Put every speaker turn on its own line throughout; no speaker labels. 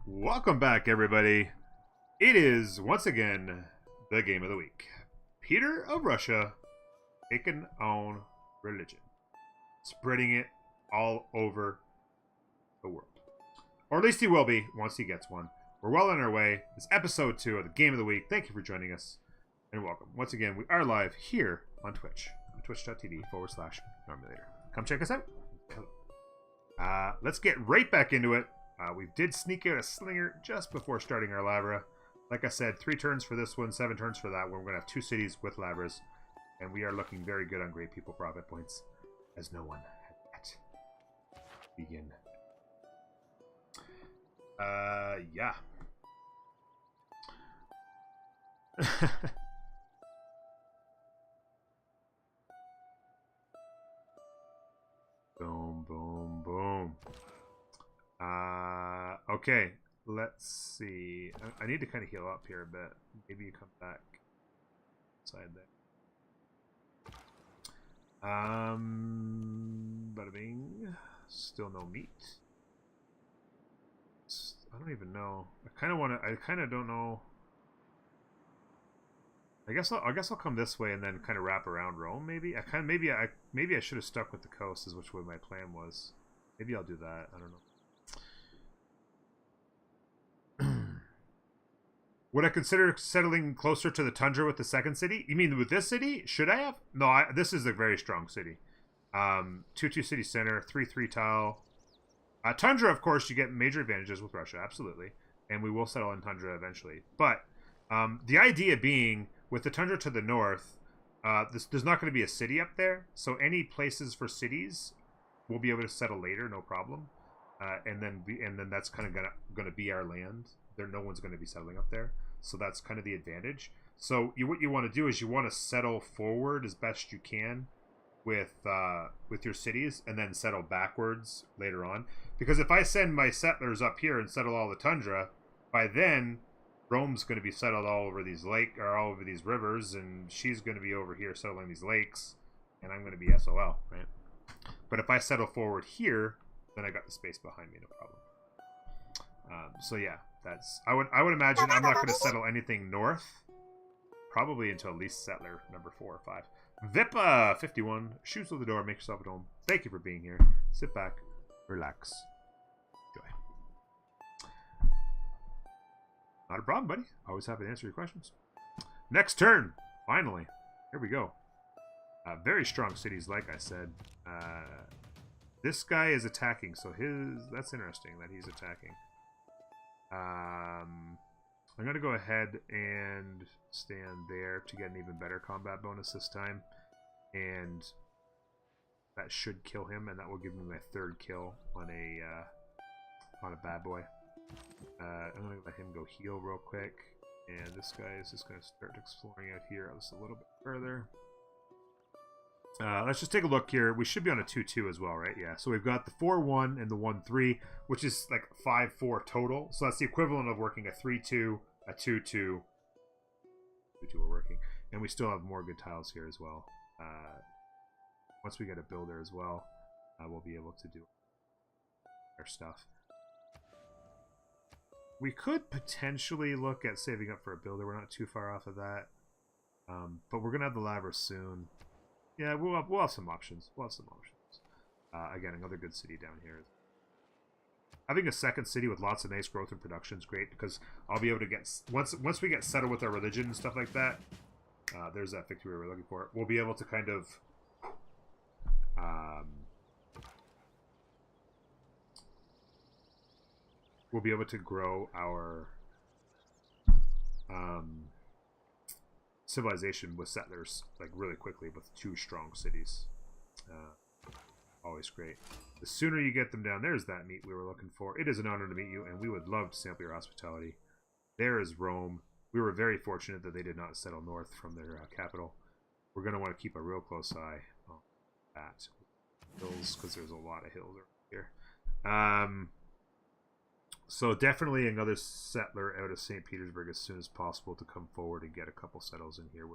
Welcome back, everybody. It is, once again, the game of the week. Peter of Russia taking on religion. Spreading it all over the world. Or at least he will be once he gets one. We're well on our way. It's episode 2 of the game of the week. Thank you for joining us. And welcome. Once again, we are live here on Twitch. On twitch.tv/Normulator. Come check us out. Let's get right back into it. We did sneak out a slinger just before starting our Lavra. Like I said, 3 turns for this one, 7 turns for that one. We're going to have 2 cities with Lavras. And we are looking very good on Great People Profit points, as no one had yet. Begin. Yeah. Boom, boom, boom. Okay, let's see. I need to kind of heal up here a bit. Maybe you come back inside there. Bada bing. Still no meat. I don't even know. I kind of want to. I kind of don't know. I guess I'll come this way and then kind of wrap around Rome. Maybe maybe I should have stuck with the coast, is which way my plan was. Maybe I'll do that. I don't know. Would I consider settling closer to the tundra with the second city? You mean with this city? Should I have? No, this is a very strong city. 2-2 city center, 3-3 tile. Tundra, of course, you get major advantages with Russia, absolutely. And we will settle in tundra eventually. But the idea being, with the tundra to the north, there's not going to be a city up there. So any places for cities, we'll be able to settle later, no problem. And then that's kind of gonna be our land. No one's going to be settling up there, so that's kind of the advantage. So what you want to do is you want to settle forward as best you can with your cities, and then settle backwards later on. Because if I send my settlers up here and settle all the tundra, by then Rome's going to be settled all over these all over these rivers, and she's going to be over here settling these lakes, and I'm going to be SOL, right? But if I settle forward here, then I got the space behind me, no problem. So yeah, that's I would imagine I'm not going to settle anything north, probably until at least settler number 4 or 5. Vipa 51, shoes through the door, make yourself at home. Thank you for being here. Sit back, relax, enjoy. Not a problem, buddy. Always happy to answer your questions. Next turn, finally. Here we go. Very strong cities, like I said. This guy is attacking, so that's interesting that he's attacking. I'm going to go ahead and stand there to get an even better combat bonus this time. And that should kill him, and that will give me my 3rd kill on a bad boy. I'm going to let him go heal real quick. And this guy is just going to start exploring out here just a little bit further. Let's just take a look here. We should be on a 2-2 as well, right? Yeah. So we've got the 4-1 and the 1-3, which is like 5-4 total. So that's the equivalent of working a 3-2, a 2-2. 2-2 we're working. And we still have more good tiles here as well. Once we get a builder as well, we'll be able to do our stuff. We could potentially look at saving up for a builder. We're not too far off of that. But we're going to have the Lavra soon. Yeah, we'll have some options. Again, another good city down here. Having a second city with lots of nice growth and production is great, because I'll be able to get once we get settled with our religion and stuff like that. There's that victory we're looking for. We'll be able to kind of we'll be able to grow our civilization with settlers like really quickly with 2 strong cities. Always great. The sooner you get them down, there's that meat we were looking for. It is an honor to meet you, and we would love to sample your hospitality. There is Rome. We were very fortunate that they did not settle north from their capital. We're going to want to keep a real close eye on that. Hills, because there's a lot of hills around here. So definitely another settler out of St. Petersburg as soon as possible to come forward and get a couple settles in here.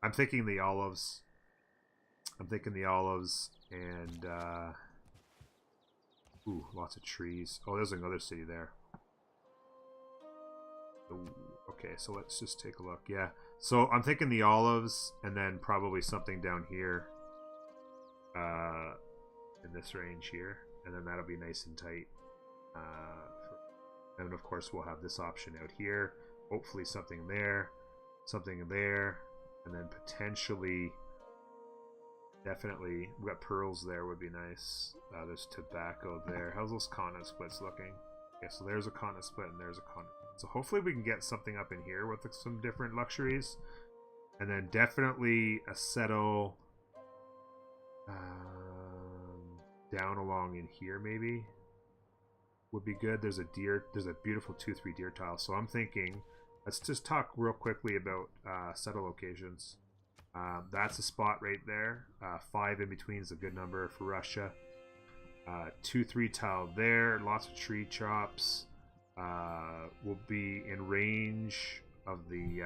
I'm thinking the olives. and Ooh, lots of trees. Oh, there's another city there. Ooh, okay, so let's just take a look. Yeah, so I'm thinking the olives, and then probably something down here, in this range here, and then that'll be nice and tight. And of course, we'll have this option out here. Hopefully, something there, and then potentially, definitely, we got pearls there. Would be nice. There's tobacco there. How's those continent splits looking? Okay, so there's a continent split, and there's a continent. So hopefully we can get something up in here with some different luxuries. And then definitely a settle down along in here maybe would be good. There's a beautiful 2-3 deer tile. So I'm thinking, let's just talk real quickly about settle locations. That's a spot right there. 5 in between is a good number for Russia. 2-3 tile there. Lots of tree chops. Will be in range of the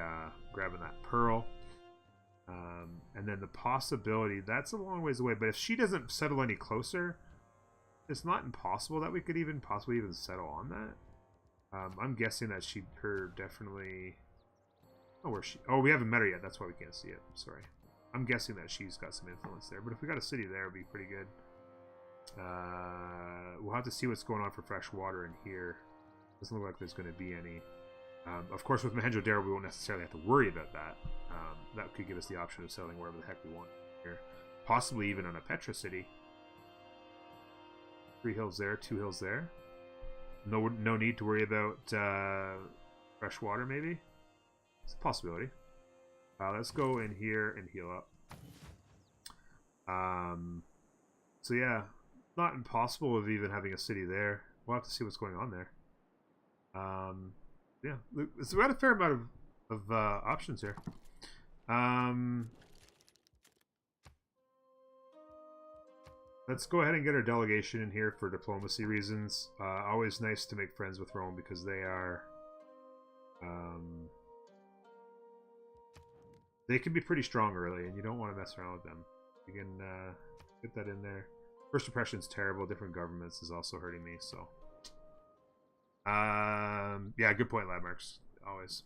grabbing that pearl. And then the possibility, that's a long ways away, but if she doesn't settle any closer, it's not impossible that we could possibly even settle on that. I'm guessing that her definitely... Oh, we haven't met her yet, that's why we can't see it. Sorry. I'm guessing that she's got some influence there, but if we got a city there, it'd be pretty good. We'll have to see what's going on for fresh water in here. Doesn't look like there's going to be any. Of course, with Mohenjo-Daro, we won't necessarily have to worry about that. That could give us the option of settling wherever the heck we want here. Possibly even on a Petra city. 3 hills there, 2 hills there. No need to worry about fresh water, maybe? It's a possibility. Let's go in here and heal up. So yeah, not impossible of even having a city there. We'll have to see what's going on there. Yeah, so we had a fair amount of options here. Let's go ahead and get our delegation in here for diplomacy reasons. Always nice to make friends with Rome because they are... they can be pretty strong early, and you don't want to mess around with them. You can get that in there. First impression's terrible. Different governments is also hurting me, so... yeah, good point, Landmarks. Always.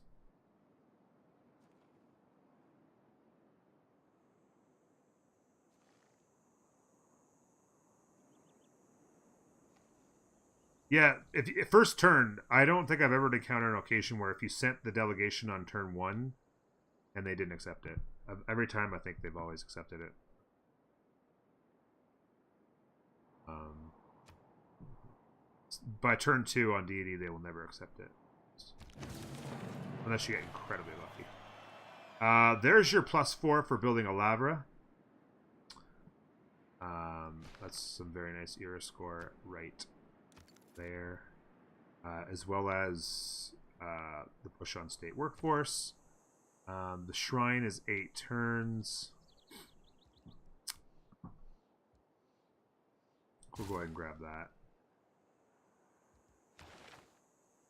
Yeah, if first turn, I don't think I've ever encountered an occasion where if you sent the delegation on turn 1 and they didn't accept it. Every time I think they've always accepted it. By turn 2 on deity, they will never accept it. Unless you get incredibly lucky. There's your +4 for building a Lavra. That's some very nice era score right there. As well as the push on state workforce. The shrine is 8 turns. We'll go ahead and grab that.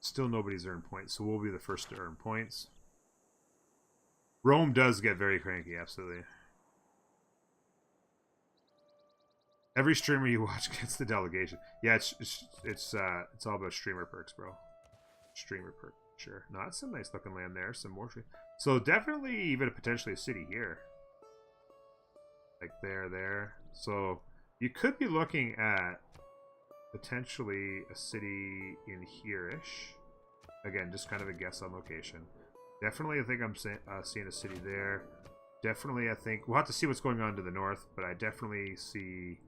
Still nobody's earned points, so we'll be the first to earn points. Rome does get very cranky, absolutely. Every streamer you watch gets the delegation. Yeah, it's all about streamer perks, bro. Streamer perk, sure. No, that's some nice looking land there. Some more. So definitely even potentially a city here, like there. So you could be looking at potentially a city in here-ish. Again, just kind of a guess on location. Definitely, I think I'm seeing a city there. Definitely, I think... We'll have to see what's going on to the north, but I definitely see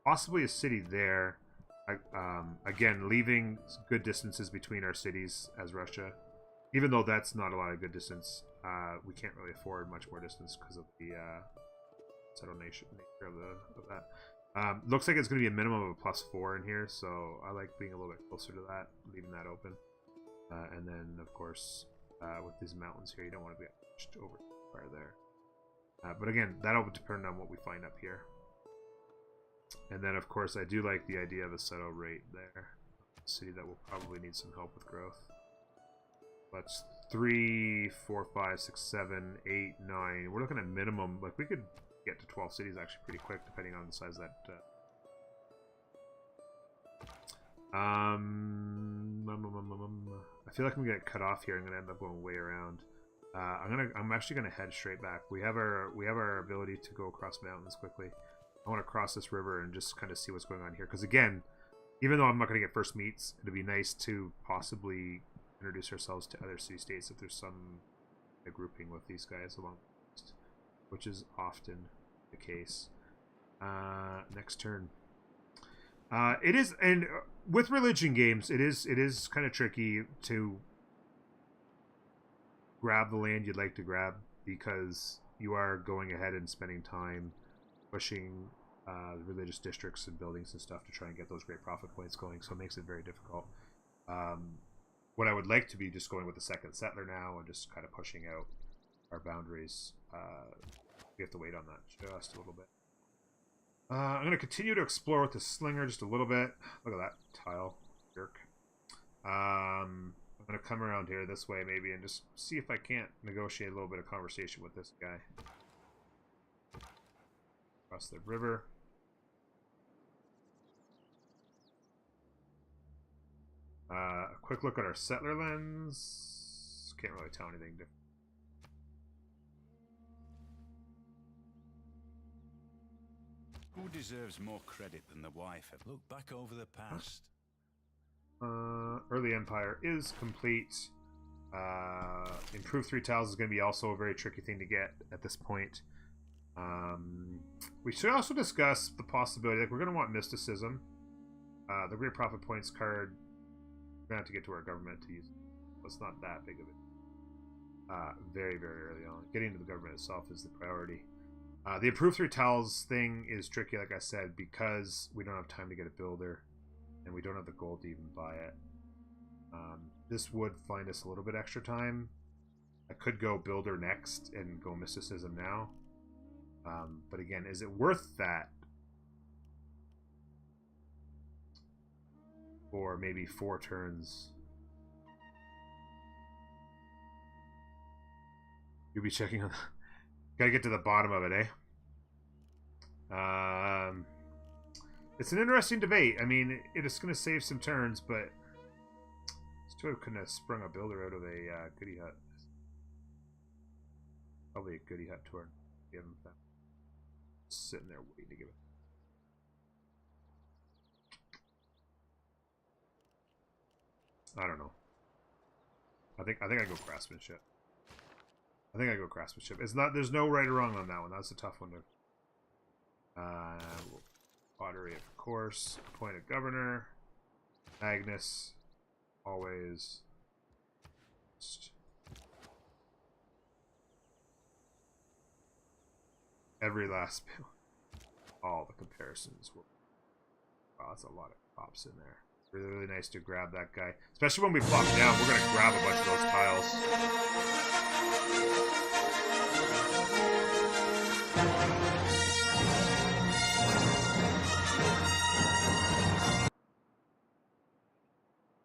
possibly a city there. Again, leaving good distances between our cities as Russia. Even though that's not a lot of good distance, we can't really afford much more distance because of the settled nature of that. Looks like it's going to be a minimum of a +4 in here, so I like being a little bit closer to that, leaving that open. And then, of course, with these mountains here, you don't want to be pushed over far there. But again, that'll depend on what we find up here. And then, of course, I do like the idea of a settle rate there. A city that will probably need some help with growth. That's 3, 4, 5, 6, 7, 8, 9. We're looking at minimum. Like, we could get to 12 cities actually pretty quick, depending on the size of that I feel like I'm gonna get cut off here. I'm gonna end up going way around. I'm actually gonna head straight back. We have our ability to go across mountains quickly. I want to cross this river and just kind of see what's going on here. Because again, even though I'm not gonna get first meets, it'd be nice to possibly introduce ourselves to other city-states if there's some grouping with these guys along the coast, which is often the case. Next turn. It is, and with religion games, it is kind of tricky to grab the land you'd like to grab because you are going ahead and spending time pushing religious districts and buildings and stuff to try and get those great profit points going. So it makes it very difficult. What I would like to be just going with the second settler now and just kind of pushing out our boundaries. We have to wait on that just a little bit. I'm going to continue to explore with the slinger just a little bit. Look at that tile. Jerk. I'm going to come around here this way maybe and just see if I can't negotiate a little bit of conversation with this guy. Across the river. A quick look at our settler lens. Can't really tell anything different.
Who deserves more credit than the wife? Look back over the past.
Early Empire is complete. Improved 3 tiles is going to be also a very tricky thing to get at this point. We should also discuss the possibility, like we're going to want mysticism. The Great Profit Points card, we're going to have to get to our government to use it. It's not that big of it. Very, very early on. Getting to the government itself is the priority. The improved 3 tiles thing is tricky, like I said, because we don't have time to get a builder, and we don't have the gold to even buy it. This would find us a little bit extra time. I could go builder next and go mysticism now. But again, is it worth that? For maybe 4 turns. You'll be checking on... Gotta get to the bottom of it, eh? It's an interesting debate. I mean, it is going to save some turns, but still couldn't have sprung a builder out of a goodie hut. Probably a goodie hut tour. We haven't found. Sitting there waiting to give it. I don't know. I think I go craftsmanship. It's not. There's no right or wrong on that one. That's a tough one to. Pottery, of course. Appoint a governor. Agnes, always. Every last bit. All the comparisons. Wow, that's a lot of pops in there. Really, really nice to grab that guy. Especially when we flop down, we're going to grab a bunch of those tiles.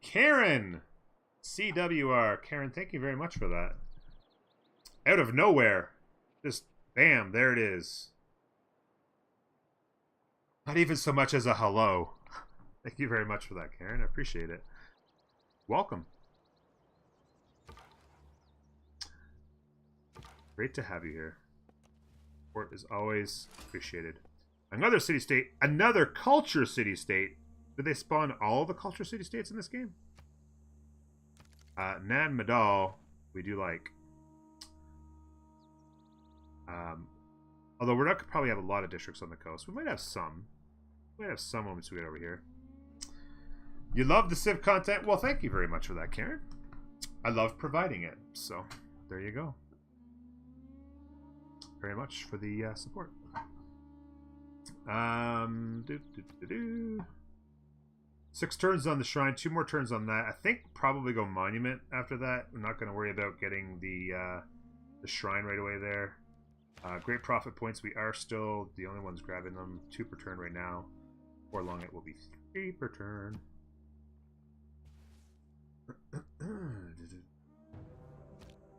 Karen! CWR. Karen, thank you very much for that. Out of nowhere. Just, bam, there it is. Not even so much as a hello. Thank you very much for that, Karen. I appreciate it. Welcome. Great to have you here. Support is always appreciated. Another city-state. Another culture city-state. Did they spawn all the culture city-states in this game? Nan Madal, we do like. Although we're not probably have a lot of districts on the coast. We might have some. We might have some once we get over here. You love the Civ content? Well, thank you very much for that, Karen. I love providing it. So, there you go. Very much for the support. 6 turns on the shrine, 2 more turns on that. I think probably go monument after that. We're not going to worry about getting the shrine right away there. Great profit points. We are still the only ones grabbing them. 2 per turn right now. Before long, it will be 3 per turn.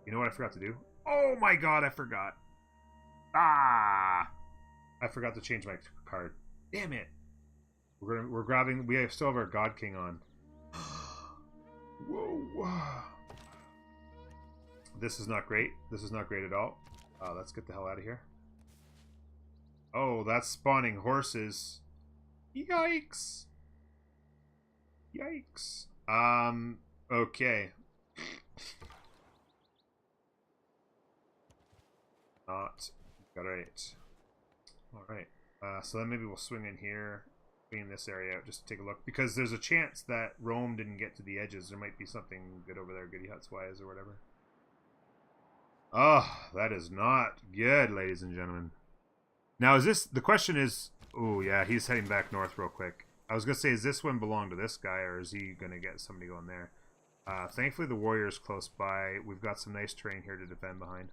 You know what I forgot to do? Oh my god, I forgot. I forgot to change my card. Damn it. We're grabbing. We still have our God King on. Whoa. This is not great. This is not great at all. Let's get the hell out of here. Oh, that's spawning horses. Yikes. Yikes. Okay. Not great. Alright. So then maybe we'll swing in here, clean this area out, just to take a look. Because there's a chance that Rome didn't get to the edges. There might be something good over there, goody huts wise or whatever. Oh, that is not good, ladies and gentlemen. Now, is this... The question is... Oh, yeah, he's heading back north real quick. I was going to say, is this one belong to this guy, or is he going to get somebody going there? Thankfully, the warrior's close by. We've got some nice terrain here to defend behind.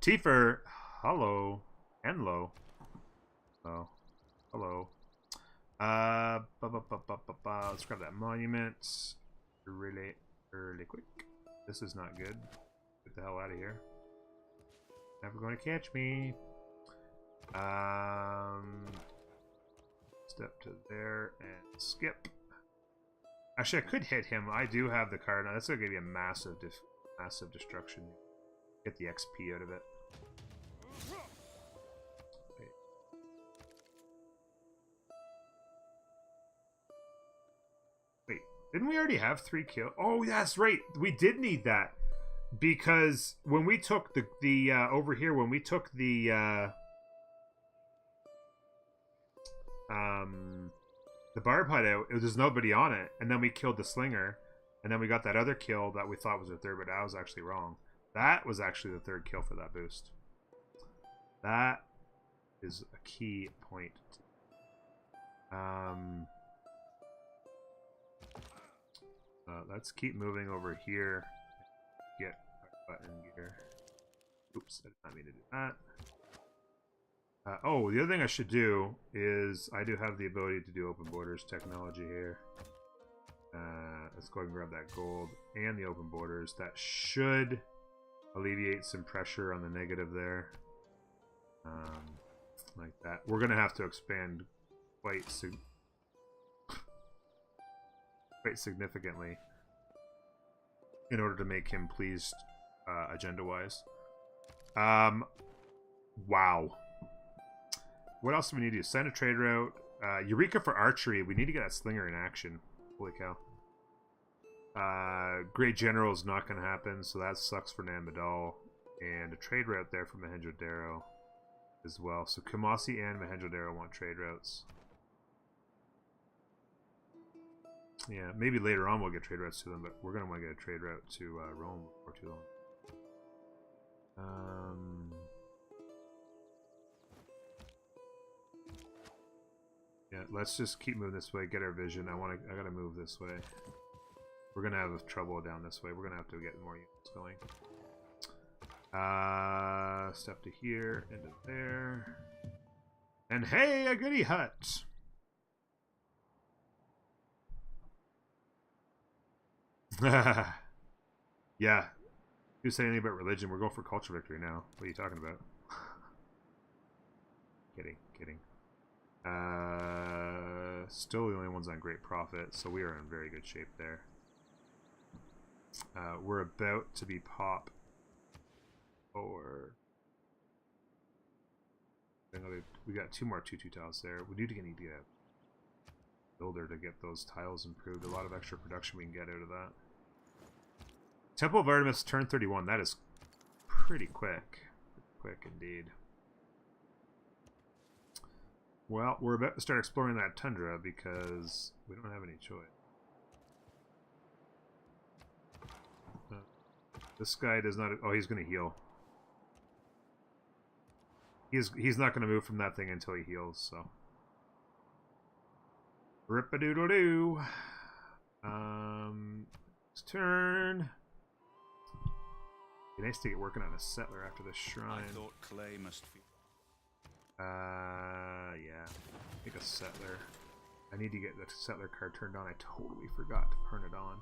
Tifer, hello. And low. Oh, hello. Let's grab that monument. Really quick. This is not good. Get the hell out of here. Never going to catch me. Step to there and skip. Actually, I could hit him. I do have the card. Now, that's going to give you a massive destruction. Get the XP out of it. Wait, didn't we already have 3 kills? Oh, that's right. We did need that. Because when we took the over here, when we took the barb hut out, there's nobody on it, and then we killed the slinger, and then we got that other kill that we thought was a third, but that was actually wrong. That was actually the third kill for that boost. That is a key point. Let's keep moving over here. Get our button gear. Oops, I did not mean to do that. Oh, the other thing I should do is I do have the ability to do open borders technology here. Let's go ahead and grab that gold and the open borders. That should alleviate some pressure on the negative there. Like that. We're going to have to expand quite significantly in order to make him pleased agenda-wise. Wow. What else do we need to do? Send a trade route. Eureka for archery. We need to get that slinger in action. Holy cow. Great General is not going to happen, so that sucks for Nambadal. And a trade route there for Mohenjo-Daro as well. So Kumasi and Mohenjo-Daro want trade routes. Yeah, maybe later on we'll get trade routes to them, but we're going to want to get a trade route to Rome before too long. Yeah, let's just keep moving this way, get our vision. I gotta move this way. We're gonna have trouble down this way. We're gonna have to get more units going. Step to here, into there. And hey, a goody hut! Yeah. You say anything about religion, we're going for culture victory now. What are you talking about? Kidding. Still the only ones on great profit, so we are in very good shape there. We're about to be pop or we got 2 more 2/2 tiles there. We need to get a builder to get those tiles improved. A lot of extra production we can get out of that. Temple of Artemis turn 31. That is pretty quick. Quick indeed. Well, we're about to start exploring that tundra because we don't have any choice. This guy does not... Oh, he's going to heal. He's not going to move from that thing until he heals, so... Rip-a-doodle-doo! His turn. Be nice to get working on a settler after this shrine.
I thought clay must be...
yeah. Make a settler. I need to get the settler card turned on. I totally forgot to turn it on.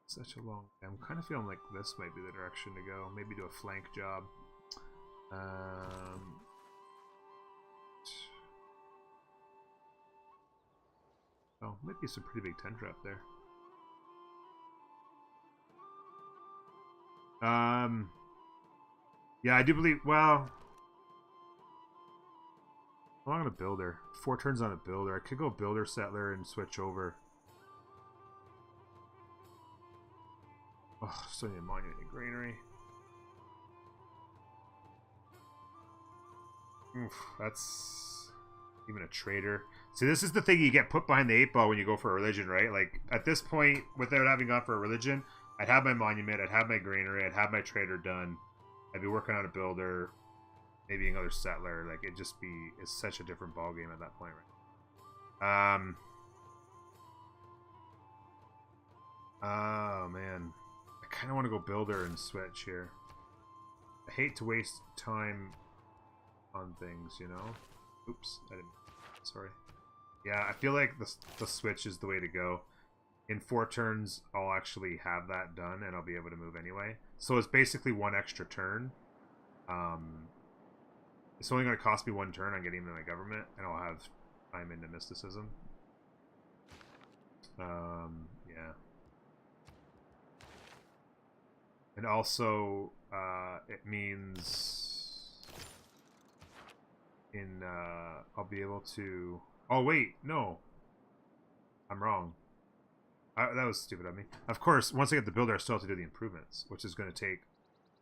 Such a long... I'm kind of feeling like this might be the direction to go. Maybe do a flank job. know. Might be some pretty big tundra up there. Yeah, I do believe. Well, I'm gonna builder. 4 turns on a builder. I could go builder settler and switch over. Oh, still need a monument and granary. Oof, that's even a trader. See, this is the thing you get put behind the 8 ball when you go for a religion, right? Like, at this point, without having gone for a religion, I'd have my monument, I'd have my granary, I'd have my trader done. I'd be working on a builder, maybe another settler. Like, it'd just be, it's such a different ball game at that point, right? Oh, man. I kind of want to go builder and switch here. I hate to waste time on things, you know? Oops, I didn't. Sorry. Yeah, I feel like the switch is the way to go. In 4 turns, I'll actually have that done, and I'll be able to move anyway. So it's basically 1 extra turn. It's only going to cost me 1 turn on getting into my government, and I'll have time into mysticism. Yeah. And also, it means I'll be able to... Oh, wait, no. I'm wrong. That was stupid of me. Of course, once I get the builder, I still have to do the improvements, which is going to take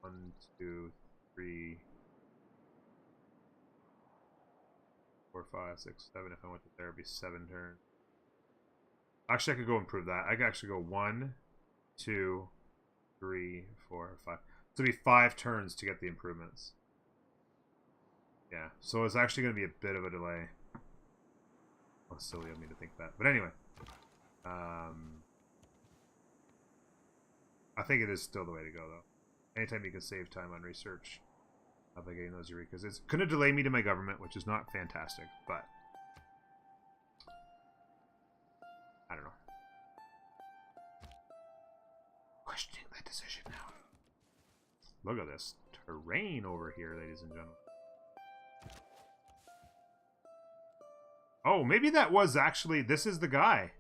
1, 2, 3, 4, 5, 6, 7. If I went to there, it'd be 7 turns. Actually, I could go improve that. I could actually go 1, 2, 3, 4, 5. So it'd be 5 turns to get the improvements. Yeah, so it's actually going to be a bit of a delay. Oh, silly of me to think that. But anyway. I think it is still the way to go, though. Anytime you can save time on research by getting those Eurekas. It's going to delay me to my government, which is not fantastic, but I don't know. Questioning that decision now. Look at this terrain over here, ladies and gentlemen. Oh, maybe that was actually... This is the guy.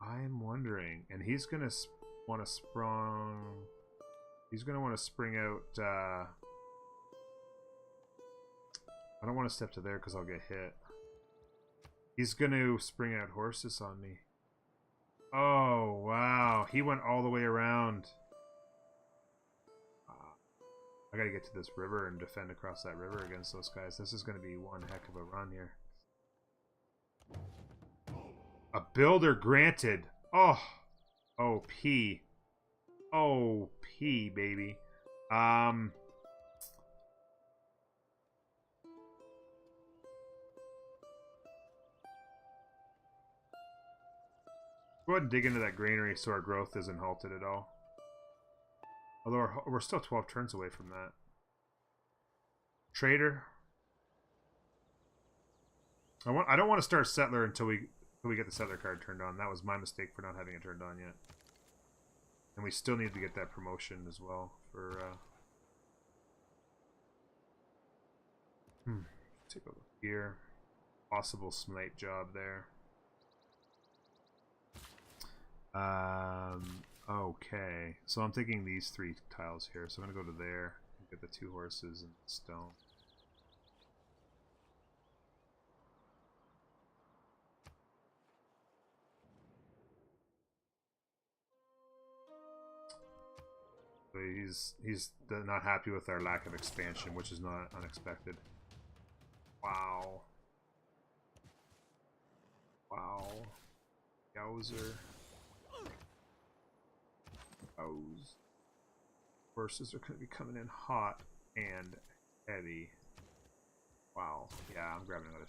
I'm wondering. And he's going to want to He's going to want to spring out... I don't want to step to there because I'll get hit. He's going to spring out horses on me. Oh, wow. He went all the way around. I gotta get to this river and defend across that river against those guys. This is gonna be one heck of a run here. A builder granted. Oh. OP. OP, baby. Go ahead and dig into that granary so our growth isn't halted at all. Although we're still 12 turns away from that. Trader. I don't want to start settler until we get the settler card turned on. That was my mistake for not having it turned on yet. And we still need to get that promotion as well for take a look here. Possible smite job there. Okay, so I'm taking these 3 tiles here. So I'm gonna go to there and get the 2 horses and stone. So he's not happy with our lack of expansion, which is not unexpected. Wow. Wow. Yowzer. Horses are going to be coming in hot and heavy. Wow. Yeah, I'm grabbing another.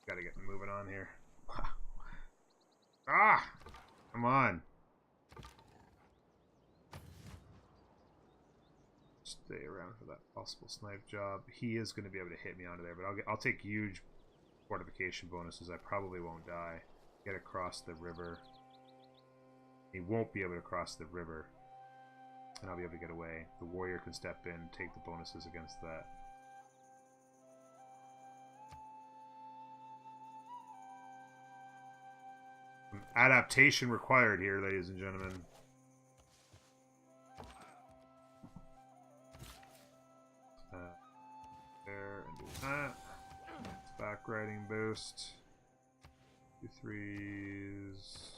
Gotta get moving on here. Wow. Ah! Come on. Stay around for that possible snipe job. He is going to be able to hit me onto there, but I'll take huge fortification bonuses. I probably won't die. Get across the river. He won't be able to cross the river, and I'll be able to get away. The warrior can step in, take the bonuses against that. Adaptation required here, ladies and gentlemen. There and do that. Back riding boost. 2 3s.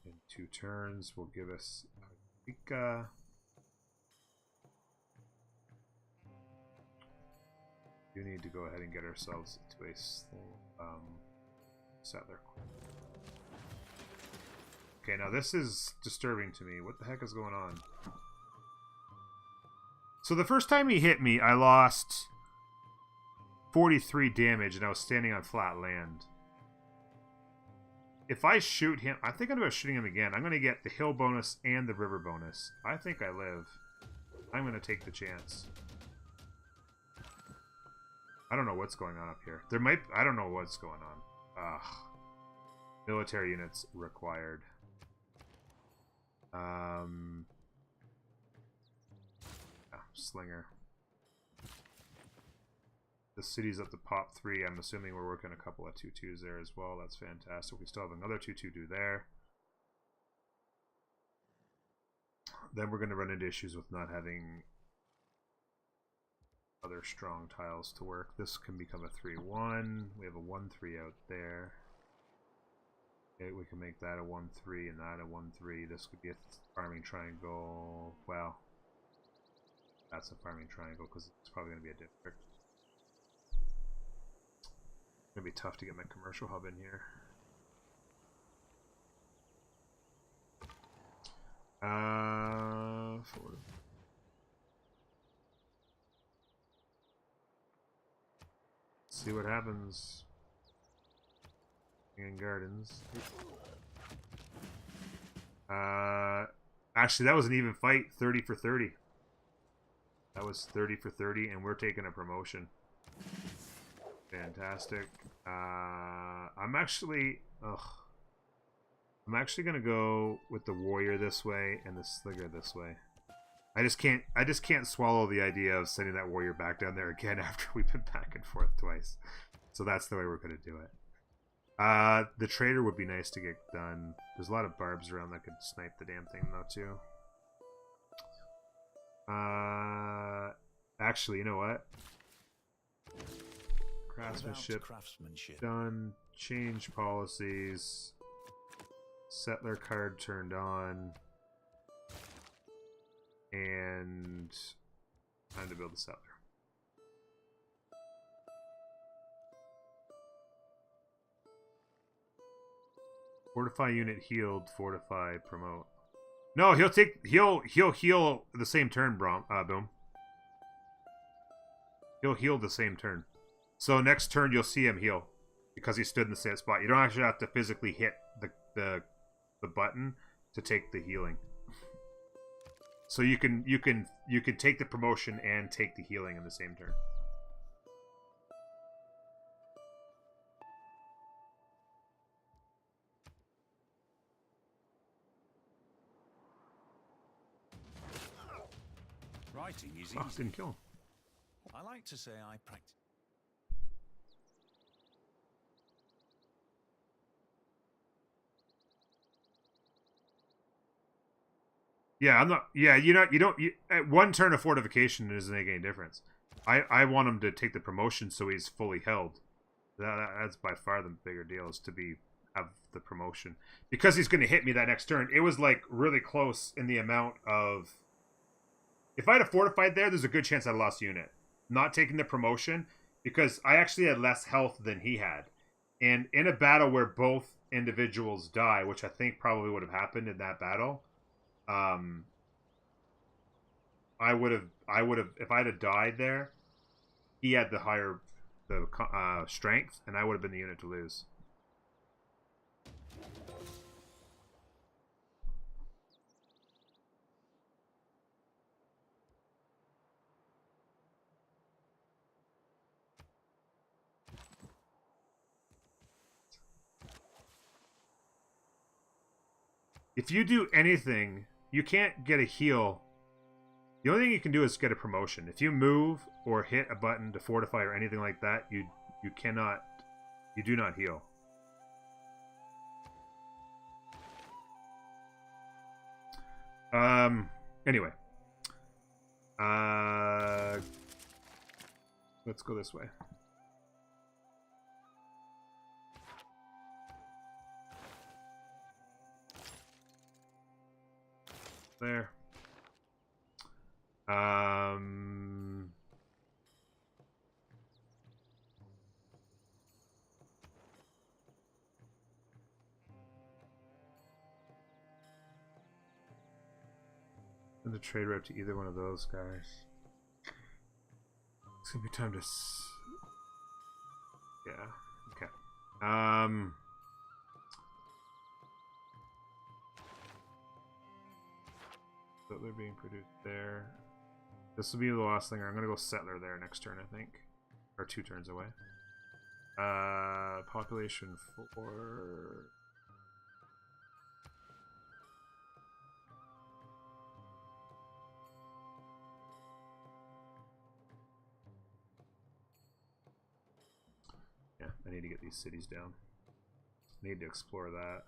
In 2 turns will give us Pika. We need to go ahead and get ourselves into a settler. Okay, now this is disturbing to me. What the heck is going on? So the first time he hit me, I lost 43 damage and I was standing on flat land. If I shoot him, I think I'm going to shooting him again. I'm going to get the hill bonus and the river bonus. I think I live. I'm going to take the chance. I don't know what's going on up here. There might... I don't know what's going on. Ugh. Military units required. Slinger. The city's up to pop 3. I'm assuming we're working a couple of 2-2s there as well. That's fantastic. We still have another 2-2 there. Then we're going to run into issues with not having other strong tiles to work. This can become a 3-1. We have a 1-3 out there. Okay, we can make that a 1-3 and that a 1-3. This could be a farming triangle. Well, that's a farming triangle because it's probably going to be a district. It's going to be tough to get my commercial hub in here. Forward. See what happens in gardens. Actually, that was an even fight. 30 for 30. That was 30 for 30, and we're taking a promotion. Fantastic. I'm actually gonna go with the warrior this way and the slinger this way. I just can't swallow the idea of sending that warrior back down there again after we've been back and forth twice. So that's the way we're gonna do it. The trader would be nice to get done. There's a lot of barbs around that could snipe the damn thing though too. Actually, you know what? Craftsmanship done. Change policies. Settler card turned on. And time to build a settler. Fortify unit healed. Fortify promote. No, he'll heal the same turn, Boom. He'll heal the same turn. So next turn you'll see him heal because he stood in the same spot. You don't actually have to physically hit the button to take the healing. So you can take the promotion and take the healing in the same turn.
Writing is easy.
Oh, didn't kill him.
I like to say I practice.
Yeah, I'm not. Yeah, you don't. At one turn of fortification doesn't make any difference. I want him to take the promotion so he's fully held. That's by far the bigger deal, is to have the promotion because he's going to hit me that next turn. It was like really close in the amount of. If I'd have fortified there, there's a good chance I lost unit. Not taking the promotion because I actually had less health than he had, and in a battle where both individuals die, which I think probably would have happened in that battle. I would have if I'd have died there, he had the higher strength, and I would have been the unit to lose. If you do anything, you can't get a heal. The only thing you can do is get a promotion. If you move or hit a button to fortify or anything like that, you cannot You do not heal. Anyway. Let's go this way. There. The trade route to either one of those guys. It's gonna be time to. Yeah. Okay. Settler being produced there. This will be the last thing. I'm gonna go settler there next turn, I think, or 2 turns away. Population 4. Yeah, I need to get these cities down. I need to explore that.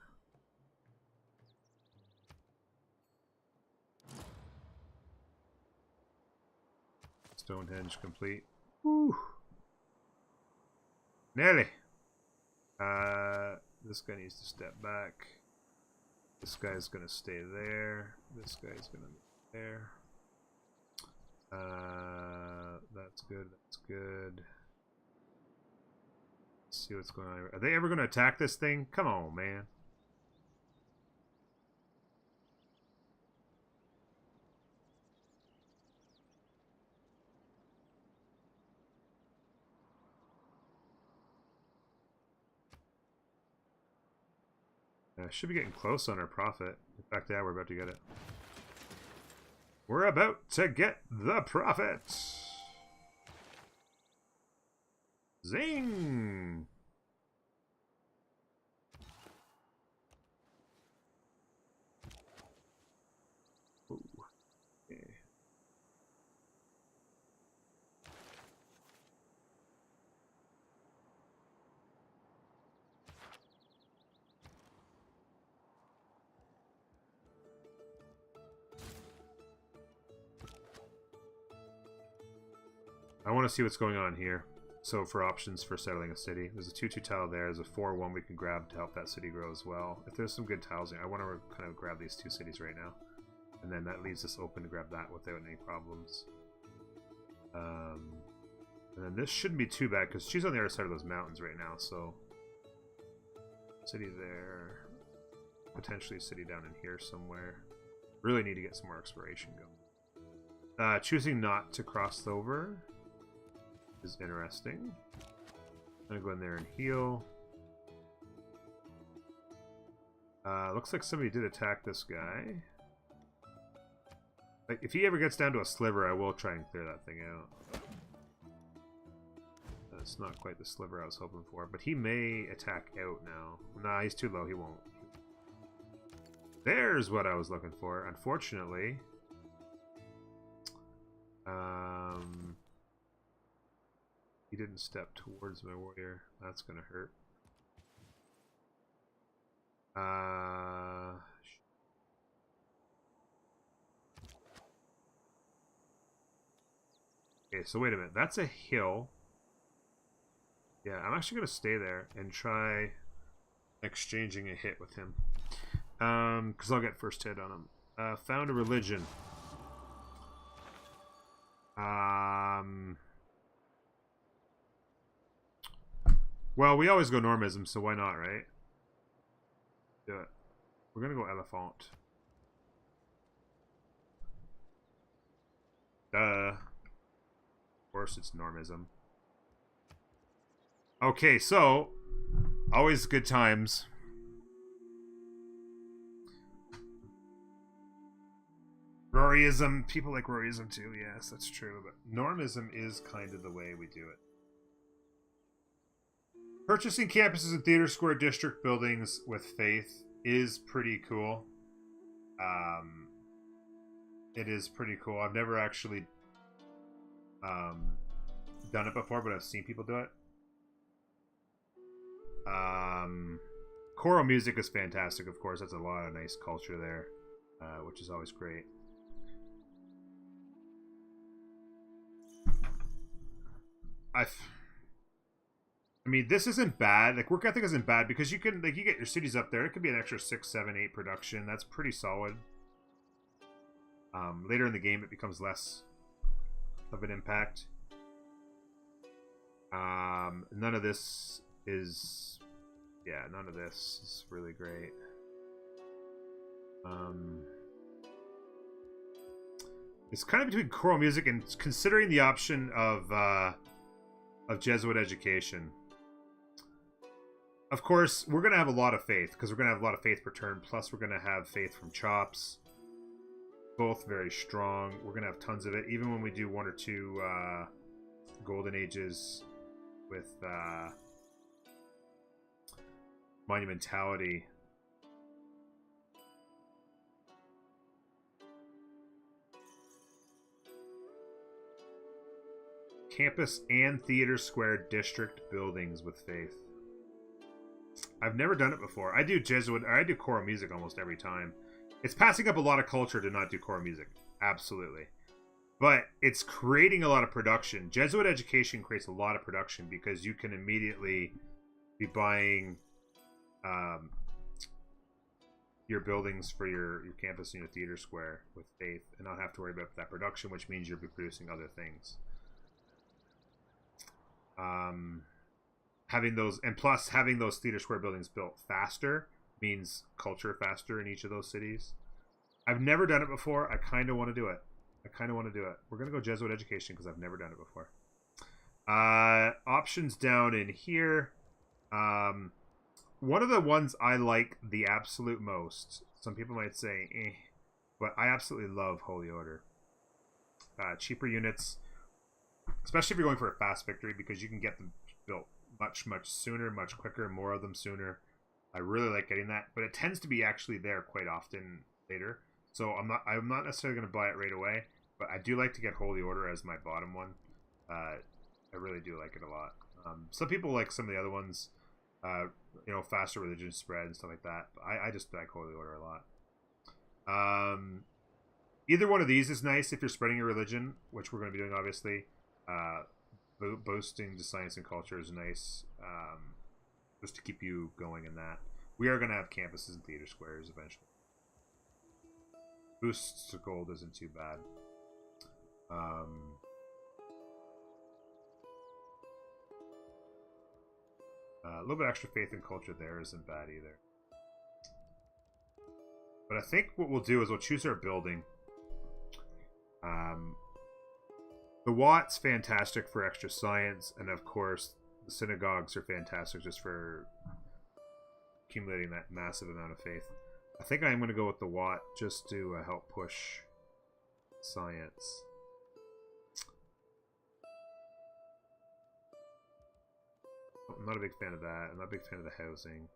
Stonehenge complete. Woo! Nearly! This guy needs to step back. This guy's gonna stay there. This guy's gonna be there. That's good, that's good. Let's see what's going on. Are they ever gonna attack this thing? Come on, man. Should be getting close on our profit. In fact, yeah, we're about to get it. We're about to get the profit. Zing! Ooh. Okay. I want to see what's going on here. So for options for settling a city, there's a 2-2 tile there. There's a 4-1 we can grab to help that city grow as well. If there's some good tiles here, I want to kind of grab these 2 cities right now. And then that leaves us open to grab that without any problems. And then this shouldn't be too bad because she's on the other side of those mountains right now. So city there. Potentially a city down in here somewhere. Really need to get some more exploration going. Choosing not to cross over is interesting. I'm gonna go in there and heal. Looks like somebody did attack this guy. Like, if he ever gets down to a sliver, I will try and clear that thing out. That's not quite the sliver I was hoping for, but he may attack out now. Nah, he's too low. He won't. There's what I was looking for. Unfortunately, he didn't step towards my warrior. That's gonna hurt. Okay, so wait a minute. That's a hill. Yeah, I'm actually gonna stay there and try exchanging a hit with him. Because I'll get first hit on him. Found a religion. Well, we always go Normism, so why not, right? Do it. We're gonna go Elephant. Duh. Of course it's Normism. Okay, so always good times. Roryism. People like Roryism too, yes, that's true. But Normism is kind of the way we do it. Purchasing campuses and theater square district buildings with faith is pretty cool. It is pretty cool. I've never actually done it before, but I've seen people do it. Choral music is fantastic, of course. That's a lot of nice culture there, which is always great. I mean, this isn't bad. Like, work ethic isn't bad because you can, like, you get your cities up there. It could be an extra 6, 7, 8 production. That's pretty solid. Later in the game, it becomes less of an impact. None of this is, yeah, none of this is really great. It's kind of between choral music and considering the option of Jesuit education. Of course, we're going to have a lot of faith because we're going to have a lot of faith per turn. Plus, we're going to have faith from chops. Both very strong. We're going to have tons of it. Even when we do 1 or 2 golden ages with monumentality. Campus and Theater Square district buildings with faith. I've never done it before. I do Jesuit, or I do choral music almost every time. It's passing up a lot of culture to not do choral music. Absolutely. But it's creating a lot of production. Jesuit education creates a lot of production because you can immediately be buying your buildings for your campus and your theater square with faith and not have to worry about that production, which means you'll be producing other things. Having those theater square buildings built faster means culture faster in each of those cities. I've never done it before. I kind of want to do it. We're going to go Jesuit education because I've never done it before. Options down in here. One of the ones I like the absolute most, some people might say, but I absolutely love Holy Order. Cheaper units, especially if you're going for a fast victory, because you can get them built much, much sooner, much quicker, more of them sooner. I really like getting that, but it tends to be actually there quite often later. So I'm not necessarily going to buy it right away, but I do like to get Holy Order as my bottom one. I really do like it a lot. Some people like some of the other ones, faster religion spread and stuff like that. But I just like Holy Order a lot. Either one of these is nice if you're spreading your religion, which we're going to be doing, obviously. Boasting to science and culture is nice, just to keep you going in that. We are going to have campuses and theater squares eventually. Boosts to gold isn't too bad. A little bit extra faith and culture there isn't bad either. But I think what we'll do is we'll choose our building. The Watt's fantastic for extra science, and of course the synagogues are fantastic just for accumulating that massive amount of faith. I think I'm going to go with the Watt just to help push science. I'm not a big fan of that. I'm not a big fan of the housing.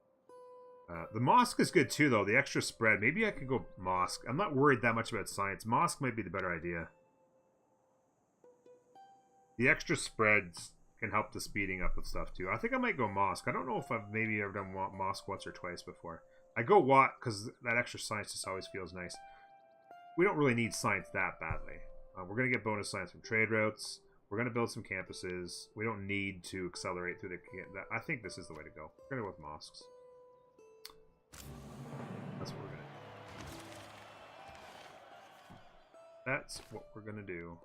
The mosque is good too, though. The extra spread. Maybe I could go mosque. I'm not worried that much about science. Mosque might be the better idea. The extra spreads can help the speeding up of stuff too. I think I might go mosque. I don't know if I've maybe ever done mosque once or twice before. I go Watt because that extra science just always feels nice. We don't really need science that badly. We're going to get bonus science from trade routes. We're going to build some campuses. We don't need to accelerate through the... I think this is the way to go. We're going to go with mosques. That's what we're going to do. That's what we're going to do.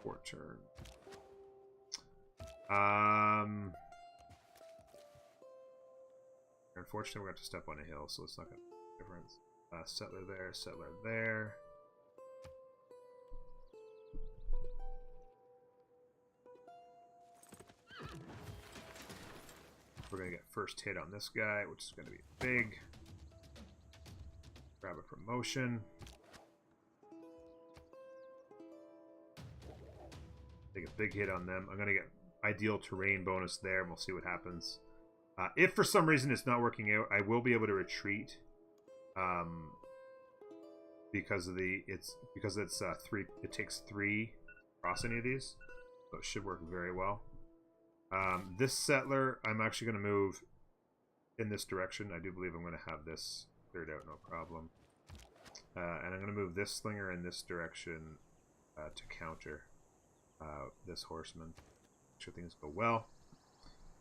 For turn. Unfortunately, we're going to have to step on a hill, so it's not going to make a difference. Settler there, settler there. We're going to get first hit on this guy, which is going to be big. Grab a promotion. Take a big hit on them. I'm going to get ideal terrain bonus there, and we'll see what happens. If for some reason it's not working out, I will be able to retreat. Because it's 3. It takes 3 across any of these, so it should work very well. This settler, I'm actually going to move in this direction. I do believe I'm going to have this cleared out, no problem. And I'm going to move this slinger in this direction to counter this horseman. Make sure things go well.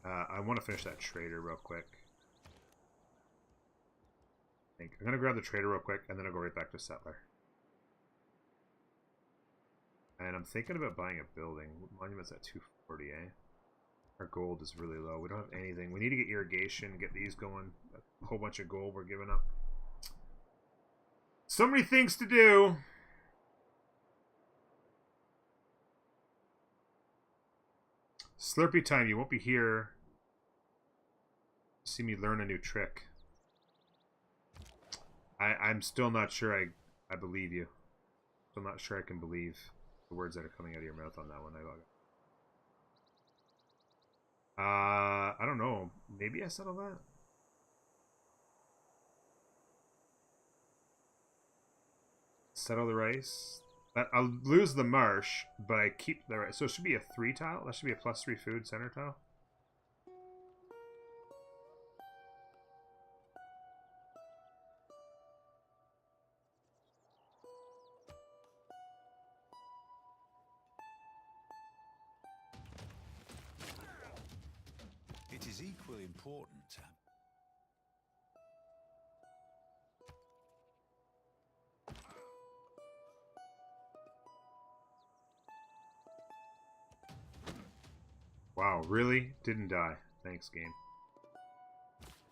I want to finish that trader real quick. I'm going to grab the trader real quick, and then I'll go right back to settler. And I'm thinking about buying a building. Monument's at 240, eh? Our gold is really low. We don't have anything. We need to get irrigation, get these going. A whole bunch of gold we're giving up. So many things to do. Slurpee time. You won't be here to see me learn a new trick. I'm still not sure I believe you. Still not sure I can believe the words that are coming out of your mouth on that one. I don't know. Maybe I settle that. Settle the rice. I'll lose the marsh, but I keep the rice. So it should be a 3 tile. That should be a +3 food center tile.
It is equally important.
Wow, really? Didn't die. Thanks, game.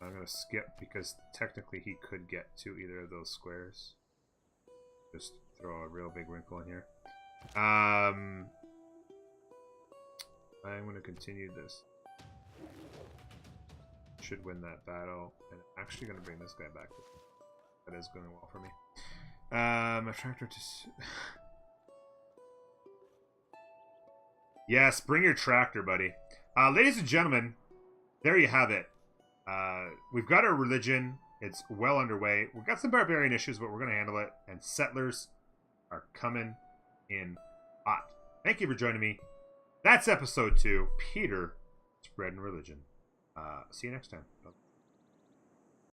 I'm going to skip because technically he could get to either of those squares. Just throw a real big wrinkle in here. I'm going to continue this. Should win that battle. And I'm actually going to bring this guy back. That is going well for me. My tractor to... Yes, bring your tractor, buddy. Ladies and gentlemen, there you have it. We've got our religion. It's well underway. We've got some barbarian issues, but we're going to handle it. And settlers are coming in hot. Thank you for joining me. That's episode 2. Peter, Spreading Religion. See you next time.